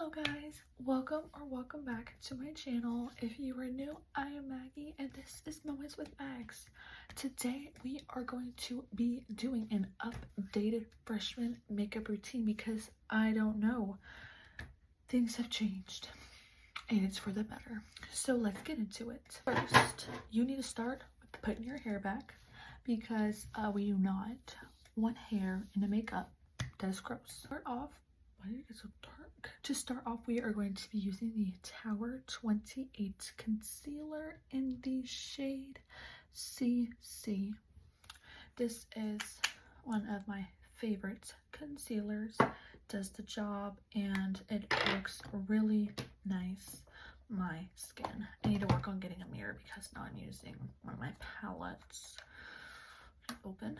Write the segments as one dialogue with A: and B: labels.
A: Hello guys, welcome back to my channel. If you are new, I am Maggie and this is Moments with Mags. Today we are going to be doing an updated freshman makeup routine because I don't know, things have changed and it's for the better. So let's get into it. First, you need to start with putting your hair back because we do not want hair in the makeup. That is gross. Start off. Why did it get so dark? To start off, we are going to be using the Tower 28 concealer in the shade CC. This is one of my favorite concealers. Does the job and it looks really nice on my skin. I need to work on getting a mirror because now I'm using one of my palettes. Open.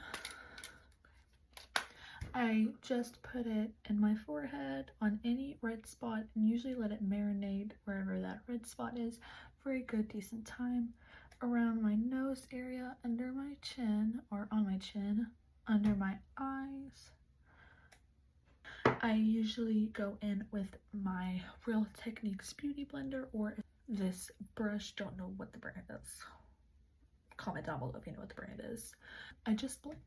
A: I just put it in my forehead on any red spot and usually let it marinate wherever that red spot is for a good decent time. Around my nose area, under my chin, or on my chin, under my eyes. I usually go in with my Real Techniques Beauty Blender or this brush. Don't know what the brand is. Comment down below if you know what the brand is. I just blend.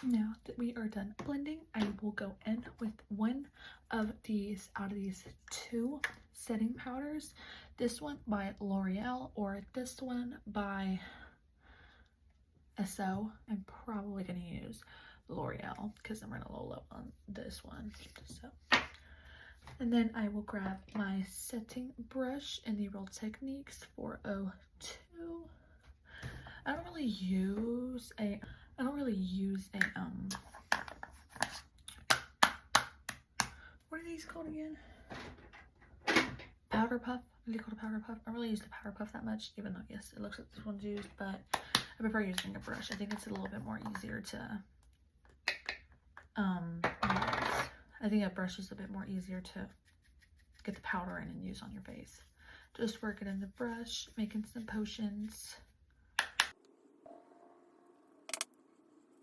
A: Now that we are done blending, I will go in with one of these out of these two setting powders. This one by L'Oreal or this one by SO. I'm probably going to use L'Oreal because I'm running a little low on this one. So, and then I will grab my setting brush in the Real Techniques 402. I don't really use a what are these called again? Powder puff. Are they called a powder puff? I don't really use the powder puff that much, even though yes, it looks like this one's used, but I prefer using a brush. I think it's a little bit more easier to use. I think a brush is a bit more easier to get the powder in and use on your face. Just work it in the brush, making some potions.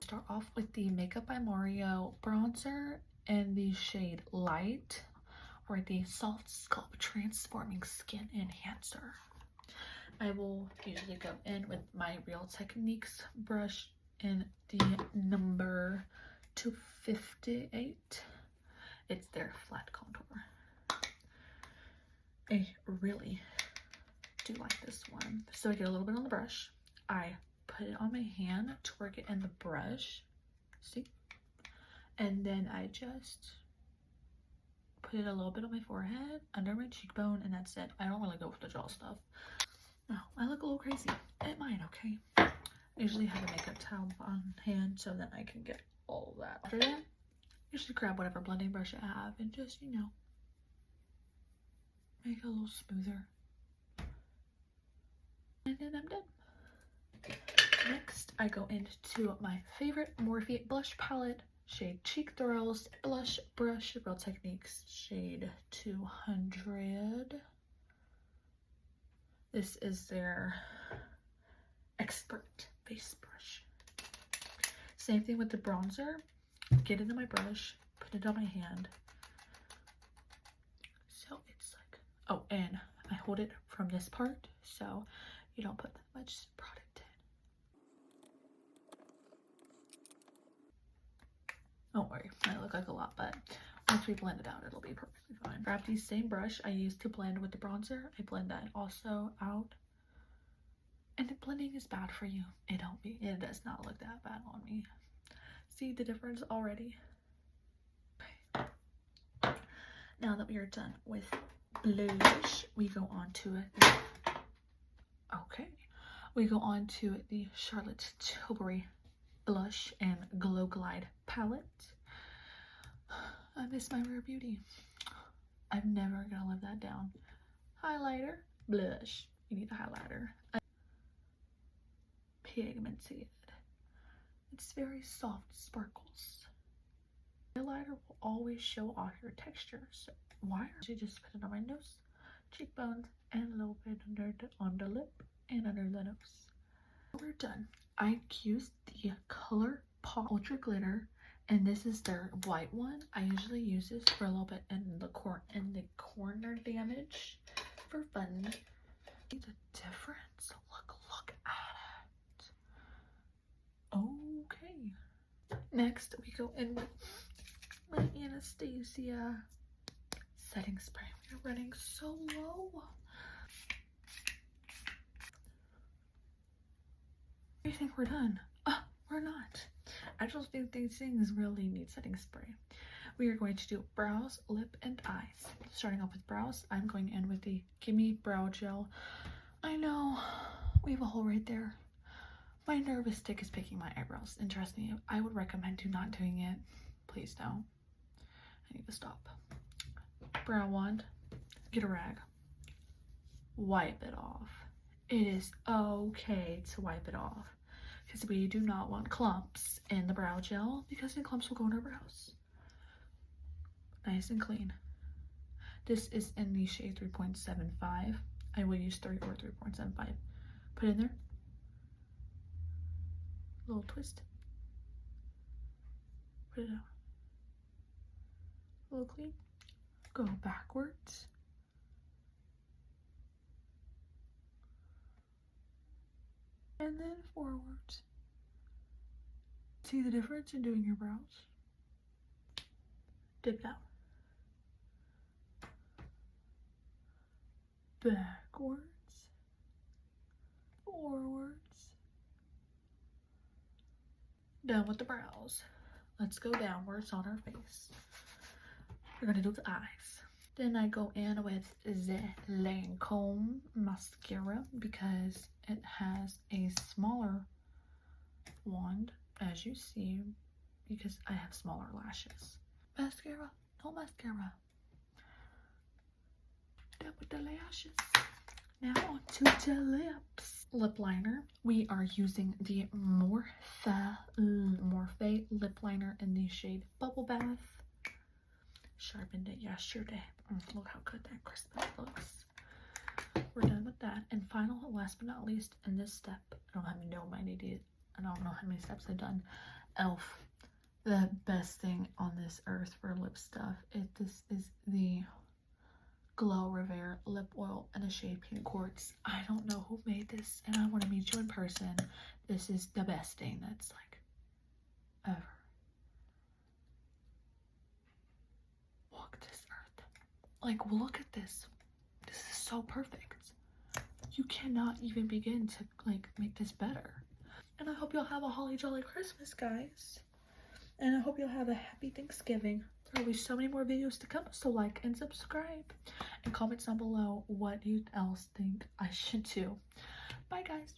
A: Start off with the Makeup by Mario bronzer in the shade Light, or the Soft Sculpt Transforming Skin Enhancer. I will usually go in with my Real Techniques brush in the number 258. It's their flat contour. I really do like this one. So I get a little bit on the brush. I put it on my hand to work it in the brush, see, and then I just put it a little bit on my forehead, under my cheekbone, and that's it. I don't really go for the jaw stuff. No, I look a little crazy. It might, okay? I usually have a makeup towel on hand so that I can get all of that. After that, you should grab whatever blending brush I have and just, you know, make it a little smoother. And then I'm done. Next, I go into my favorite Morphe blush palette, shade Cheek Thrills blush brush, Real Techniques shade 200. This is their expert face brush. Same thing with the bronzer. Get into my brush, put it on my hand. So it's like, oh, and I hold it from this part so you don't put that much product. Don't worry, I look like a lot, but once we blend it out, it'll be perfectly fine. Grab the same brush I used to blend with the bronzer. I blend that also out. And the blending is bad for you. It does not look that bad on me. See the difference already? Okay. Now that we are done with blush, we go on to it. Okay. We go on to the Charlotte Tilbury blush and Glow Glide palette. I miss my Rare Beauty. I'm never gonna live that down. Highlighter, blush. You need a highlighter. Pigmented. It's very soft sparkles. Highlighter will always show off your texture. So why don't you just put it on my nose cheekbones, and a little bit on the lip and under the nose. We're done. I used the ColourPop Ultra Glitter, and this is their white one. I usually use this for a little bit in the corner damage for fun. See the difference? Look at it. Okay. Next, we go in with my Anastasia setting spray. We're running so low. I think we're done. We're not. I just think these things really need setting spray. We are going to do brows, lip, and eyes. Starting off with brows, I'm going in with the Gimme Brow Gel. I know, we have a hole right there. My nervous tick is picking my eyebrows, and trust me, I would recommend you not doing it. Please don't. I need to stop. Brow wand, get a rag, wipe it off. It is okay to wipe it off because we do not want clumps in the brow gel, because the clumps will go in our brows. Nice and clean. This is in the shade 3.75. I will use 3 or 3.75. Put it in there. Little twist. Put it out. A little clean. Go backwards. And then forwards. See the difference in doing your brows? Dip it out. Backwards. Forwards. Done with the brows. Let's go downwards on our face. We're gonna do the eyes. Then I go in with the Lancome mascara because it has a smaller wand, as you see, because I have smaller lashes. Mascara, no mascara. Done with the lashes. Now on to the lips. Lip liner. We are using the Morphe lip liner in the shade Bubble Bath. Sharpened it yesterday. Look how good that crisp looks. We're done with that. And final, last but not least, in this step, I don't know how many steps I've done. e.l.f. The best thing on this earth for lip stuff. This is the Glow Revere lip oil in a shade Pink Quartz. I don't know who made this, and I want to meet you in person. This is the best thing that's like ever walked this earth. Like, look at this. This is so perfect. You cannot even begin to like make this better. And I hope you'll have a holly jolly Christmas, guys. And I hope you'll have a happy Thanksgiving. There will be so many more videos to come, so like and subscribe. And comment down below what you else think I should do. Bye, guys.